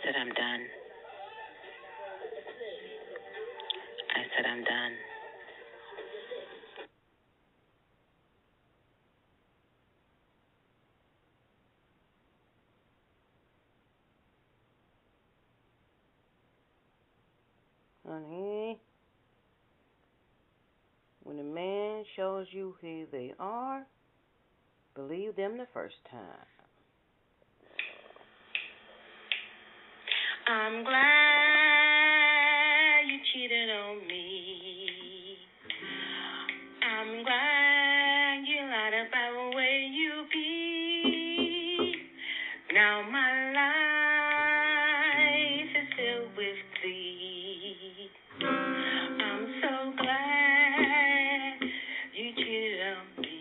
said I'm done. I said I'm done. Honey, when a man shows you who they are, believe them the first time. I'm glad you cheated on me. I'm glad you lied about the way you be. Now my life is filled with glee. I'm so glad you cheated on me.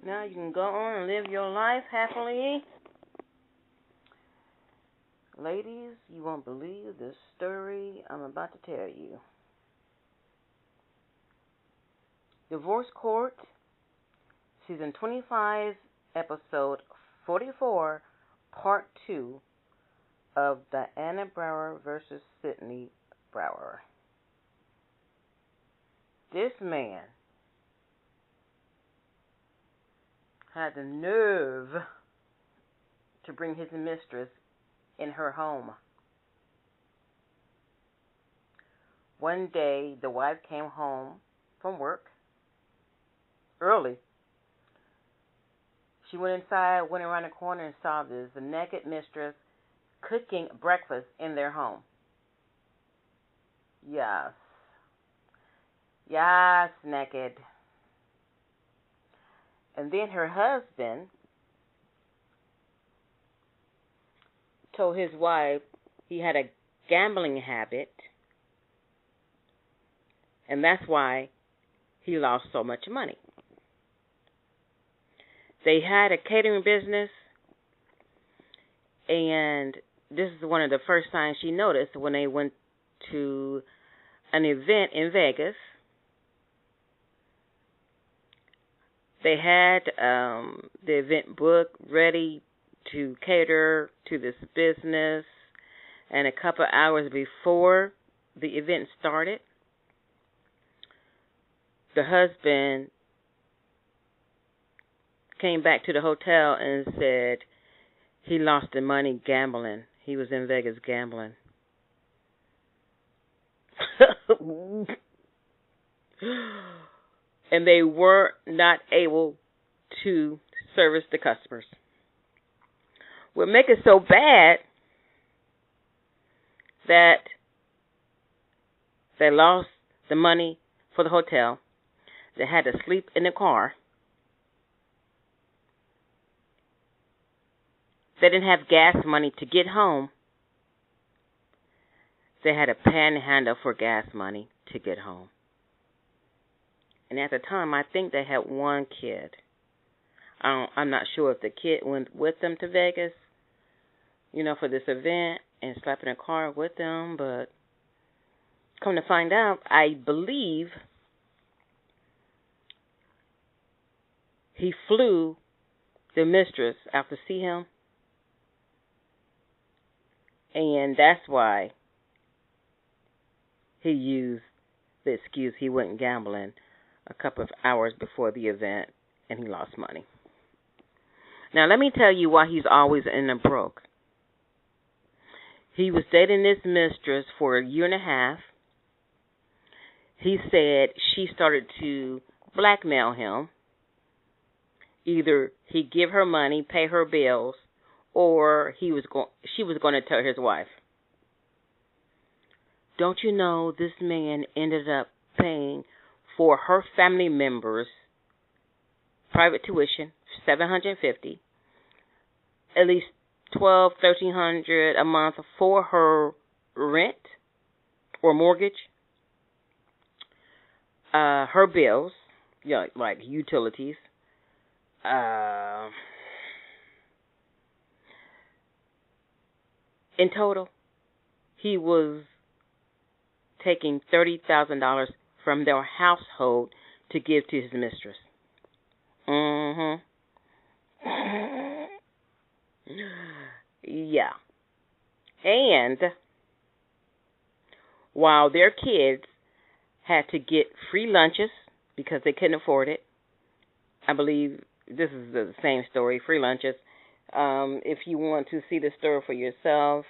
Now you can go on and live your life happily. Ladies, you won't believe the story I'm about to tell you. Divorce Court, Season 25, Episode 44, Part 2 of Diana Brower versus Sidney Brower. This man had the nerve to bring his mistress in her home. One day, the wife came home from work early. She went inside, went around the corner, and saw the naked mistress cooking breakfast in their home. Yes. Yes, naked. And then her husband told his wife he had a gambling habit, and that's why he lost so much money. They had a catering business, and this is one of the first signs she noticed when they went to an event in Vegas. They had the event book ready to cater to this business, and a couple of hours before the event started, the husband came back to the hotel and said he lost the money gambling. He was in Vegas gambling. And they were not able to service the customers. What make it so bad that they lost the money for the hotel. They had to sleep in the car. They didn't have gas money to get home. They had a panhandle for gas money to get home. And at the time, I think they had one kid. I'm not sure if the kid went with them to Vegas, for this event and slept in a car with them. But come to find out, I believe he flew the mistress out to see him. And that's why he used the excuse he went gambling a couple of hours before the event, and he lost money. Now, let me tell you why he's always in the broke. He was dating this mistress for a year and a half. He said she started to blackmail him. Either he'd give her money, pay her bills, or she was going to tell his wife. Don't you know this man ended up paying for her family members private tuition, $750, at least $1,300 a month for her rent or mortgage, her bills, like utilities, in total, he was taking $30,000 from their household to give to his mistress. Yeah. And while their kids had to get free lunches because they couldn't afford it, I believe this is the same story, free lunches. If you want to see the story for yourself,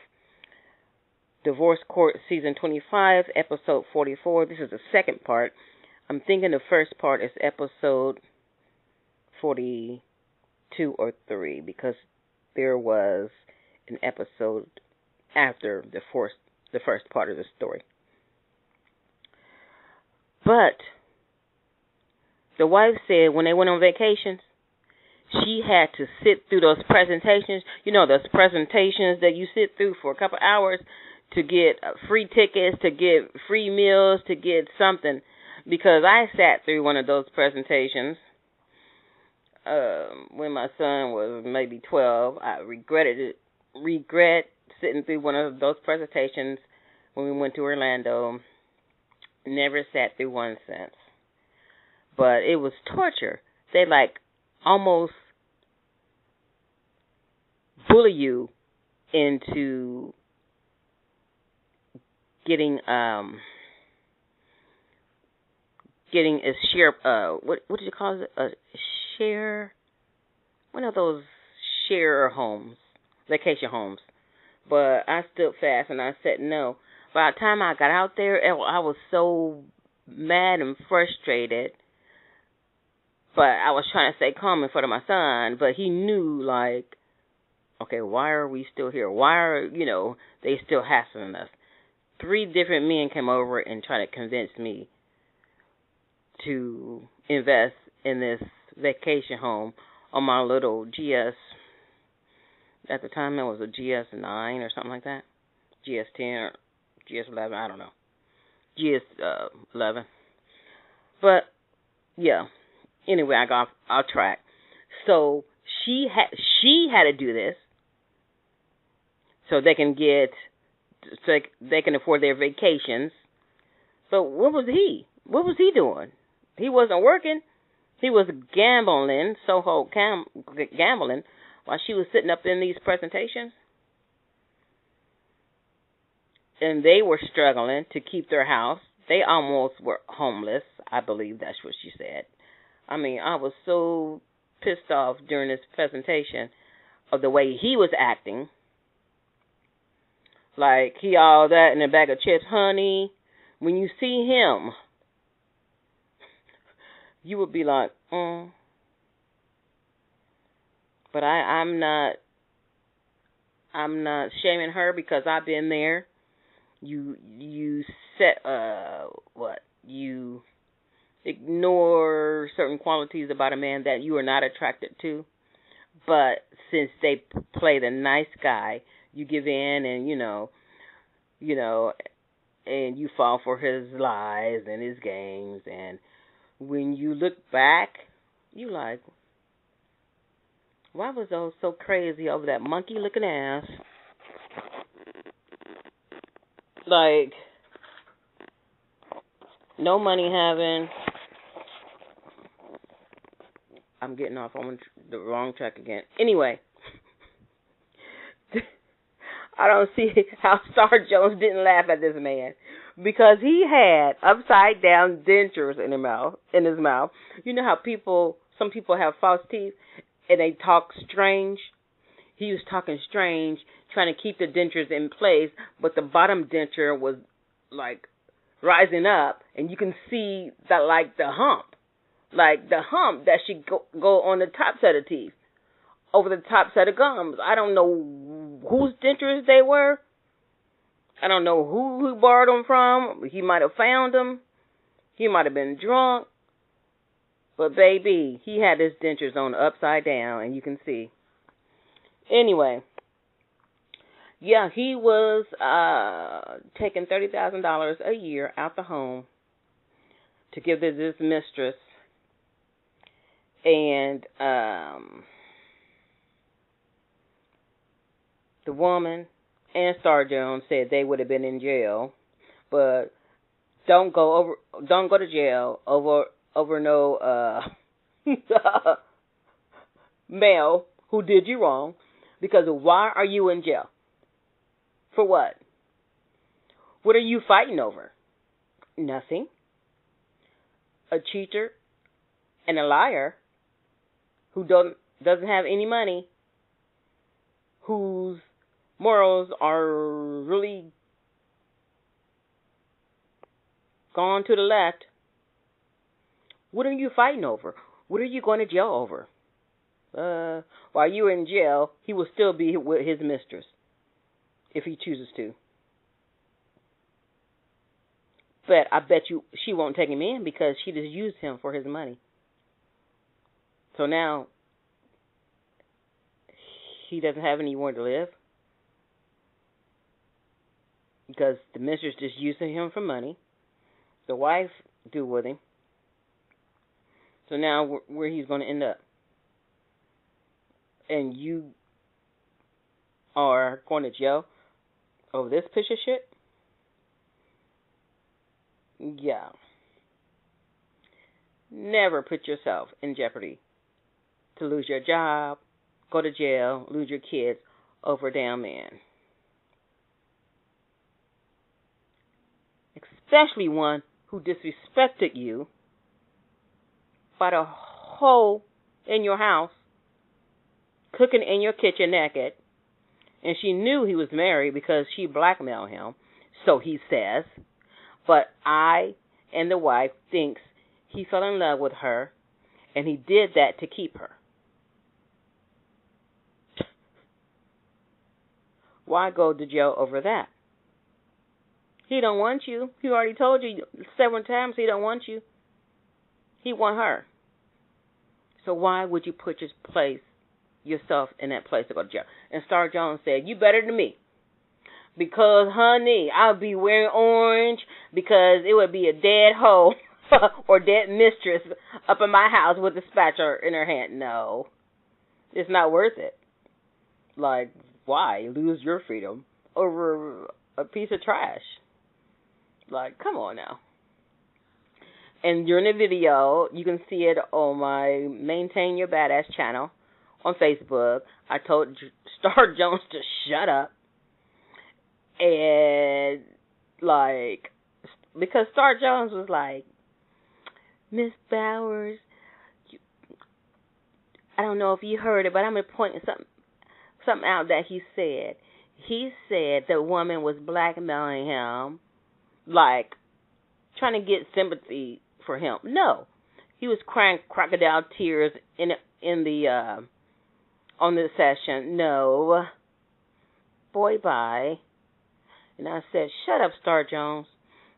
Divorce Court Season 25, Episode 44. This is the second part. I'm thinking the first part is Episode 42 or 3 because there was an episode after the first part of the story. But the wife said when they went on vacations, she had to sit through those presentations. You know, those presentations that you sit through for a couple hours to get free tickets, to get free meals, to get something. Because I sat through one of those presentations when my son was maybe 12. I regret sitting through one of those presentations when we went to Orlando. Never sat through one since. But it was torture. They almost bully you into getting a share. What do you call it? A share. One of those share homes, vacation homes. But I stood fast and I said no. By the time I got out there, I was so mad and frustrated. But I was trying to stay calm in front of my son. But he knew, okay, why are we still here? Why are, they still hassling us? 3 different men came over and tried to convince me to invest in this vacation home on my little GS. At the time, it was a GS9 or something like that. GS10 or GS11, I don't know. GS11. But, yeah. Anyway, I got off track. So she had to do this so they can afford their vacations. But what was he? What was he doing? He wasn't working. He was gambling, so-called gambling, while she was sitting up in these presentations. And they were struggling to keep their house. They almost were homeless. I believe that's what she said. I mean, I was so pissed off during this presentation of the way he was acting. Like, he all that in a bag of chips. Honey, when you see him, you would be like, But I'm not shaming her because I've been there. You ignore certain qualities about a man that you are not attracted to. But since they play the nice guy, you give in and, and you fall for his lies and his games. And when you look back, you like, why was I so crazy over that monkey-looking ass? Like, no money having. I'm getting off on the wrong track again. Anyway, I don't see how Star Jones didn't laugh at this man because he had upside down dentures in his mouth. You know how some people have false teeth and they talk strange. He was talking strange, trying to keep the dentures in place, but the bottom denture was rising up, and you can see that the hump that should go on the top set of teeth, over the top set of gums. I don't know whose dentures they were. I don't know who he borrowed them from. He might have found them. He might have been drunk. But baby, he had his dentures on upside down, and you can see. Anyway, yeah, he was taking $30,000 a year out the home to give to this mistress. And the woman and Star Jones said they would have been in jail, but don't go to jail over no male who did you wrong. Because why are you in jail? For what? What are you fighting over? Nothing. A cheater and a liar who doesn't have any money, whose morals are really gone to the left. What are you fighting over? What are you going to jail over? While you're in jail, he will still be with his mistress if he chooses to. But I bet you she won't take him in because she just used him for his money. So now he doesn't have anywhere to live because the mistress just using him for money. The wife do with him. So now where he's going to end up. And you are going to jail over this piece of shit? Yeah. Never put yourself in jeopardy to lose your job, go to jail, lose your kids over a damn man. Especially one who disrespected you by the hole in your house, cooking in your kitchen naked, and she knew he was married because she blackmailed him, so he says. But I and the wife thinks he fell in love with her, and he did that to keep her. Why go to jail over that? He don't want you. He already told you several times he don't want you. He want her. So why would you put yourself in that place to go to jail? And Star Jones said, you better than me. Because, honey, I'll be wearing orange because it would be a dead hoe or dead mistress up in my house with a spatula in her hand. No. It's not worth it. Like, why lose your freedom over a piece of trash? Like, come on now. And during the video, you can see it on my Maintain Your Badass channel on Facebook. I told Star Jones to shut up. And, like, because Star Jones was like, Miss Bowers, I don't know if you heard it, but I'm going to point something out that he said. He said the woman was blackmailing him, like, trying to get sympathy for him. No. He was crying crocodile tears in the on the session. No. Boy, bye. And I said, shut up, Star Jones.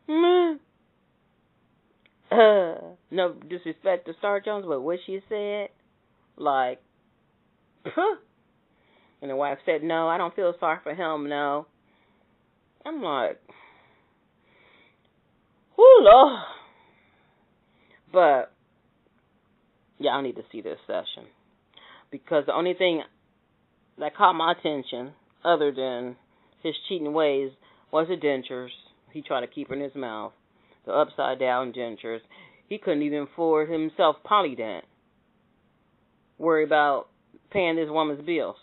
No disrespect to Star Jones, but what she said, like, and the wife said, no, I don't feel sorry for him, no. I'm like, whoo, Lord. But, yeah, I need to see this session. Because the only thing that caught my attention, other than his cheating ways, was the dentures he tried to keep in his mouth. The upside-down dentures. He couldn't even afford himself Polydent. Worry about paying this woman's bills.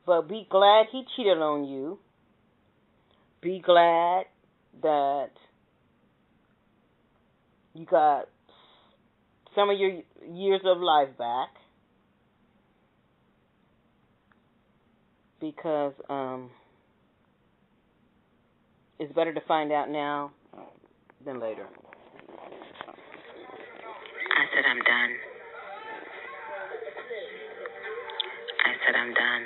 But be glad he cheated on you. Be glad that you got some of your years of life back. Because it's better to find out now than later. I said I'm done. I said I'm done.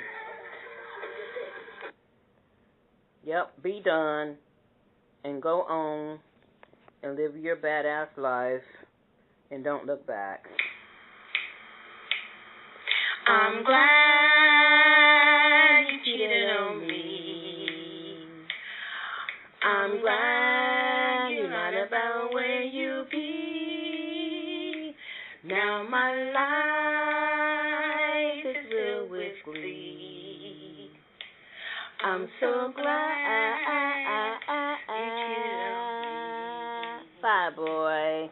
Yep, be done and go on and live your badass life and don't look back. I'm glad you cheated on me. I'm glad you're not about where you be. Now my life is filled with glee. I'm so glad you cheated on me. Bye, boy.